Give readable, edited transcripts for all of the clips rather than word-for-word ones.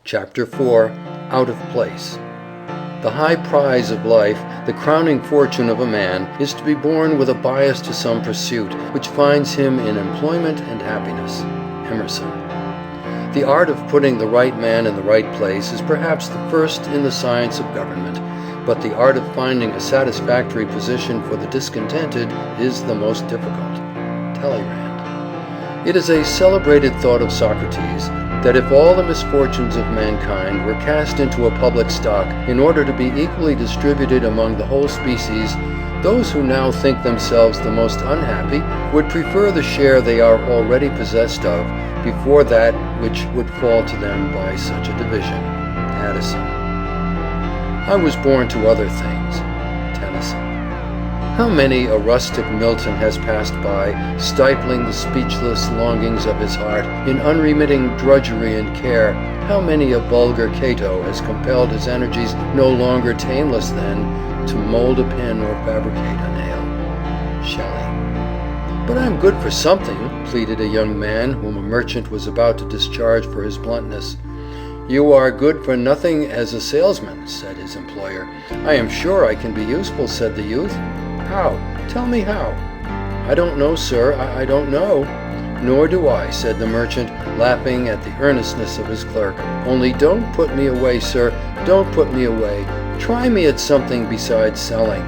Chapter 4. Out of Place. The high prize of life, the crowning fortune of a man, is to be born with a bias to some pursuit which finds him in employment and happiness. Emerson. The art of putting the right man in the right place is perhaps the first in the science of government, but the art of finding a satisfactory position for the discontented is the most difficult. Talleyrand. It is a celebrated thought of Socrates that if all the misfortunes of mankind were cast into a public stock in order to be equally distributed among the whole species, those who now think themselves the most unhappy would prefer the share they are already possessed of before that which would fall to them by such a division. Addison. I was born to other things. Tennyson. How many a rustic Milton has passed by, stifling the speechless longings of his heart in unremitting drudgery and care. How many a vulgar Cato has compelled his energies, no longer tameless then, to mold a pen or fabricate a nail. Shelley. But I'm good for something, pleaded a young man whom a merchant was about to discharge for his bluntness. You are good for nothing as a salesman, said his employer. I am sure I can be useful, said the youth. How? Tell me how. I don't know, sir, I don't know. Nor do I, said the merchant, laughing at the earnestness of his clerk. Only don't put me away, sir, don't put me away. Try me at something besides selling.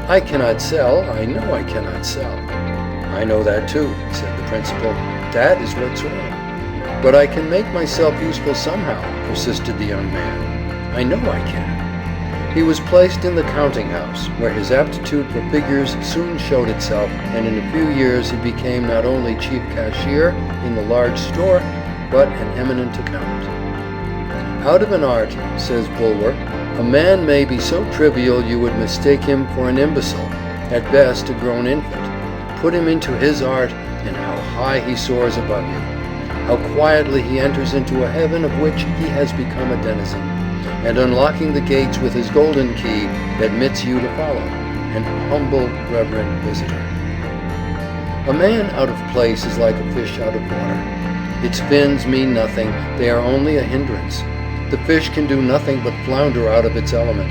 I cannot sell, I know I cannot sell. I know that too, said the principal. That is what's wrong. But I can make myself useful somehow, persisted the young man. I know I can. He was placed in the counting house, where his aptitude for figures soon showed itself, and in a few years he became not only chief cashier in the large store, but an eminent accountant. Out of an art, says Bulwer, a man may be so trivial you would mistake him for an imbecile, at best a grown infant. Put him into his art, and how high he soars above you, how quietly he enters into a heaven of which he has become a denizen, and unlocking the gates with his golden key, admits you to follow, an humble, reverent visitor. A man out of place is like a fish out of water. Its fins mean nothing, they are only a hindrance. The fish can do nothing but flounder out of its element,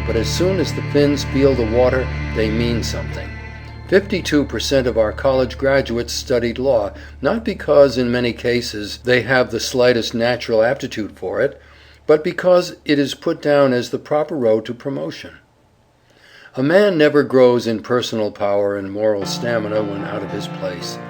but as soon as the fins feel the water, they mean something. 52% of our college graduates studied law, not because in many cases they have the slightest natural aptitude for it, but because it is put down as the proper road to promotion. A man never grows in personal power and moral stamina when out of his place.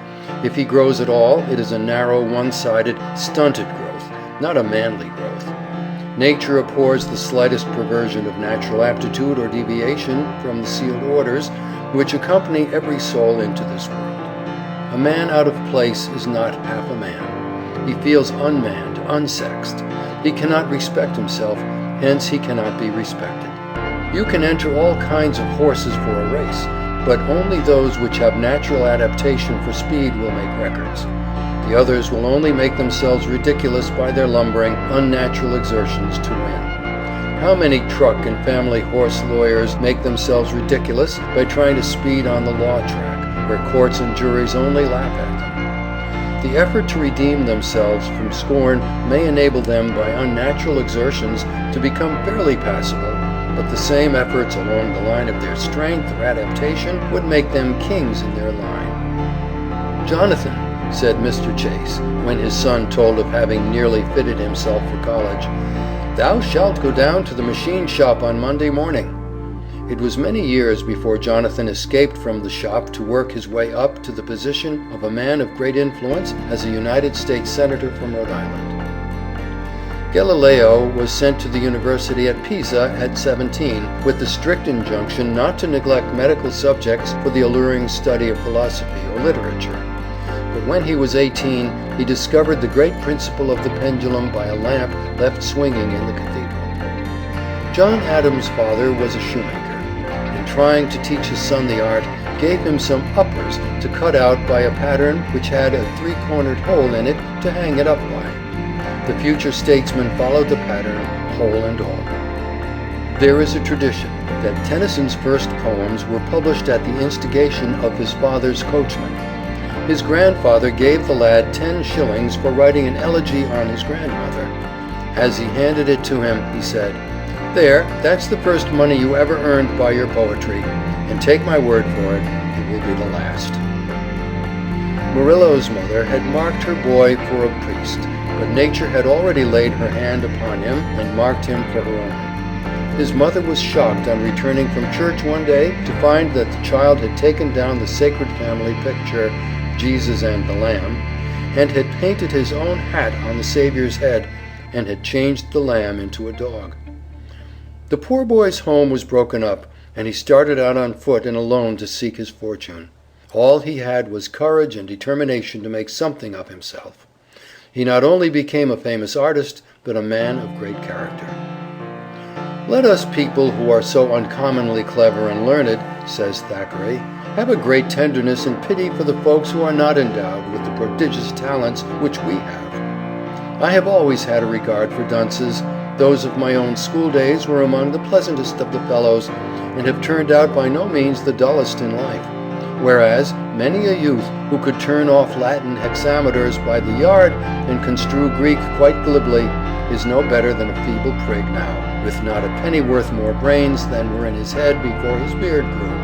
If he grows at all, it is a narrow, one-sided, stunted growth, not a manly growth. Nature abhors the slightest perversion of natural aptitude or deviation from the sealed orders which accompany every soul into this world. A man out of place is not half a man. He feels unmanned, unsexed. He cannot respect himself, hence he cannot be respected. You can enter all kinds of horses for a race, but only those which have natural adaptation for speed will make records. The others will only make themselves ridiculous by their lumbering, unnatural exertions to win. How many truck and family horse lawyers make themselves ridiculous by trying to speed on the law track, where courts and juries only laugh at them? The effort to redeem themselves from scorn may enable them by unnatural exertions to become fairly passable, but the same efforts along the line of their strength or adaptation would make them kings in their line. Jonathan, said Mr. Chase, when his son told of having nearly fitted himself for college, thou shalt go down to the machine shop on Monday morning. It was many years before Jonathan escaped from the shop to work his way up to the position of a man of great influence as a United States Senator from Rhode Island. Galileo was sent to the university at Pisa at 17 with the strict injunction not to neglect medical subjects for the alluring study of philosophy or literature. But when he was 18, he discovered the great principle of the pendulum by a lamp left swinging in the cathedral. John Adams' father was a shoemaker. Trying to teach his son the art, gave him some uppers to cut out by a pattern which had a three-cornered hole in it to hang it up by. The future statesman followed the pattern, hole and all. There is a tradition that Tennyson's first poems were published at the instigation of his father's coachman. His grandfather gave the lad 10 shillings for writing an elegy on his grandmother. As he handed it to him, he said, "There, that's the first money you ever earned by your poetry, and take my word for it, it will be the last." Murillo's mother had marked her boy for a priest, but nature had already laid her hand upon him and marked him for her own. His mother was shocked on returning from church one day to find that the child had taken down the sacred family picture, Jesus and the Lamb, and had painted his own hat on the Savior's head and had changed the lamb into a dog. The poor boy's home was broken up, and he started out on foot and alone to seek his fortune. All he had was courage and determination to make something of himself. He not only became a famous artist, but a man of great character. "Let us people who are so uncommonly clever and learned," says Thackeray, "have a great tenderness and pity for the folks who are not endowed with the prodigious talents which we have. I have always had a regard for dunces. Those of my own school days were among the pleasantest of the fellows, and have turned out by no means the dullest in life, whereas many a youth who could turn off Latin hexameters by the yard and construe Greek quite glibly is no better than a feeble prig now, with not a pennyworth more brains than were in his head before his beard grew."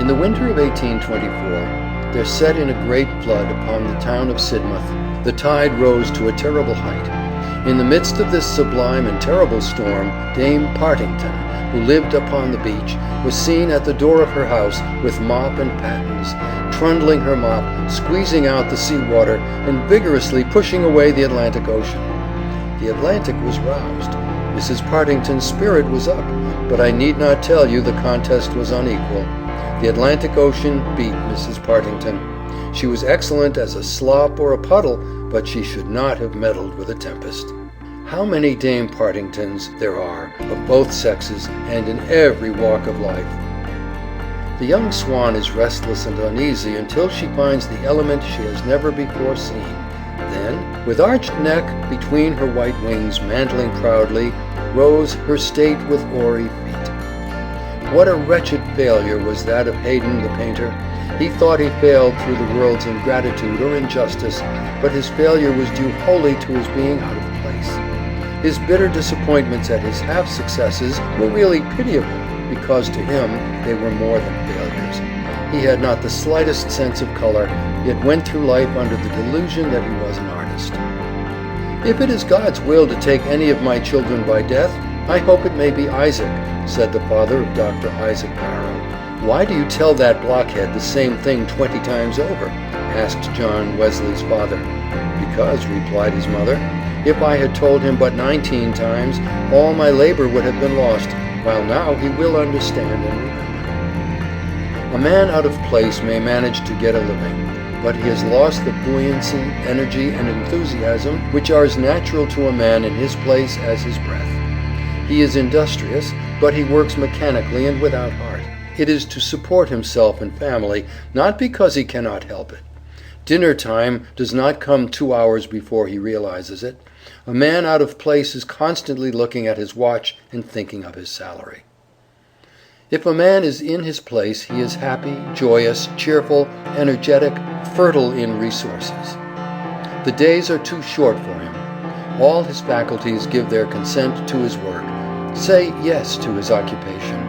In the winter of 1824, there set in a great flood upon the town of Sidmouth. The tide rose to a terrible height. In the midst of this sublime and terrible storm, Dame Partington, who lived upon the beach, was seen at the door of her house with mop and pattens, trundling her mop, squeezing out the sea water, and vigorously pushing away the Atlantic Ocean. The Atlantic was roused. Mrs. Partington's spirit was up, but I need not tell you the contest was unequal. The Atlantic Ocean beat Mrs. Partington. She was excellent as a slop or a puddle, but she should not have meddled with a tempest. How many Dame Partingtons there are, of both sexes and in every walk of life! The young swan is restless and uneasy until she finds the element she has never before seen. Then, with arched neck between her white wings mantling proudly, rose her state with hoary feet. What a wretched failure was that of Haydn the painter! He thought he failed through the world's ingratitude or injustice, but his failure was due wholly to his being out of place. His bitter disappointments at his half-successes were really pitiable, because to him they were more than failures. He had not the slightest sense of color, yet went through life under the delusion that he was an artist. "If it is God's will to take any of my children by death, I hope it may be Isaac," said the father of Dr. Isaac Barrow. "Why do you tell that blockhead the same thing 20 times over?" asked John Wesley's father. "Because," replied his mother, "if I had told him but 19 times, all my labor would have been lost, while now he will understand and remember." A man out of place may manage to get a living, but he has lost the buoyancy, energy, and enthusiasm which are as natural to a man in his place as his breath. He is industrious, but he works mechanically and without heart. It is to support himself and family, not because he cannot help it. Dinner time does not come 2 hours before he realizes it. A man out of place is constantly looking at his watch and thinking of his salary. If a man is in his place, he is happy, joyous, cheerful, energetic, fertile in resources. The days are too short for him. All his faculties give their consent to his work, say yes to his occupation.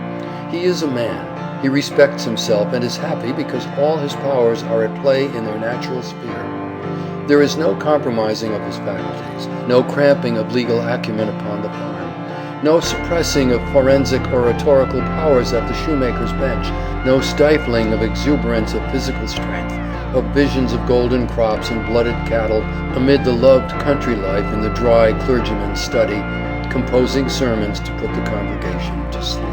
He is a man. He respects himself and is happy because all his powers are at play in their natural sphere. There is no compromising of his faculties, no cramping of legal acumen upon the farm, no suppressing of forensic or rhetorical powers at the shoemaker's bench, no stifling of exuberance of physical strength, of visions of golden crops and blooded cattle amid the loved country life in the dry clergyman's study, composing sermons to put the congregation to sleep.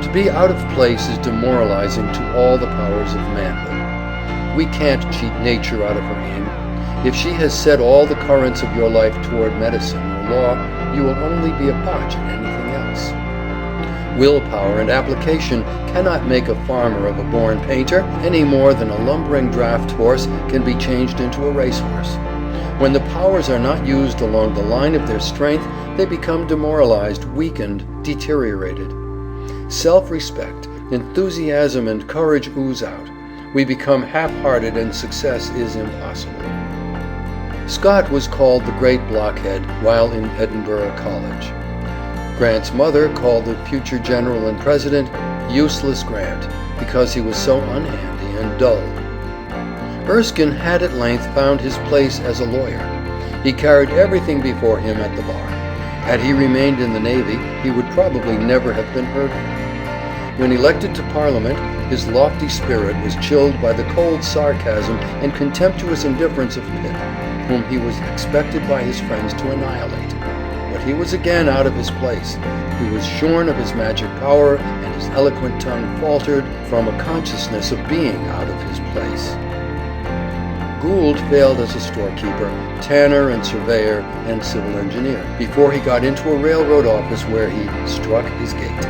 To be out of place is demoralizing to all the powers of manhood. We can't cheat nature out of her aim. If she has set all the currents of your life toward medicine or law, you will only be a botch at anything else. Willpower and application cannot make a farmer of a born painter any more than a lumbering draft horse can be changed into a racehorse. When the powers are not used along the line of their strength, they become demoralized, weakened, deteriorated. Self-respect, enthusiasm, and courage ooze out. We become half-hearted and success is impossible. Scott was called the Great Blockhead while in Edinburgh College. Grant's mother called the future general and president Useless Grant because he was so unhandy and dull. Erskine had at length found his place as a lawyer. He carried everything before him at the bar. Had he remained in the Navy, he would probably never have been heard of. When elected to Parliament, his lofty spirit was chilled by the cold sarcasm and contemptuous indifference of Pitt, whom he was expected by his friends to annihilate. But he was again out of his place. He was shorn of his magic power, and his eloquent tongue faltered from a consciousness of being out of his place. Gould failed as a storekeeper, tanner and surveyor, and civil engineer, before he got into a railroad office where he struck his gait.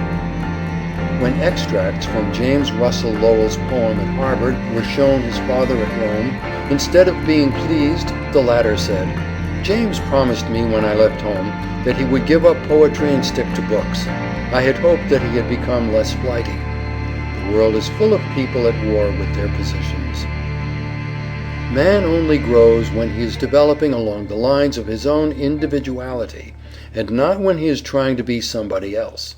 When extracts from James Russell Lowell's poem at Harvard were shown his father at Rome, instead of being pleased, the latter said, "James promised me when I left home that he would give up poetry and stick to books. I had hoped that he had become less flighty. The world is full of people at war with their positions." Man only grows when he is developing along the lines of his own individuality, and not when he is trying to be somebody else.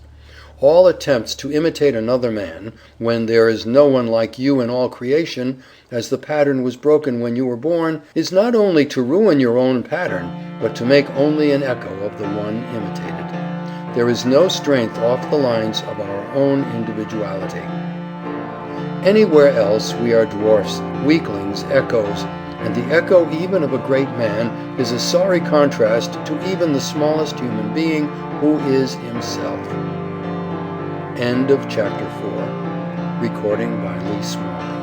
All attempts to imitate another man, when there is no one like you in all creation, as the pattern was broken when you were born, is not only to ruin your own pattern, but to make only an echo of the one imitated. There is no strength off the lines of our own individuality. Anywhere else we are dwarfs, weaklings, echoes, and the echo even of a great man is a sorry contrast to even the smallest human being, who is himself. End of chapter 4. Recording by Lee Smalley.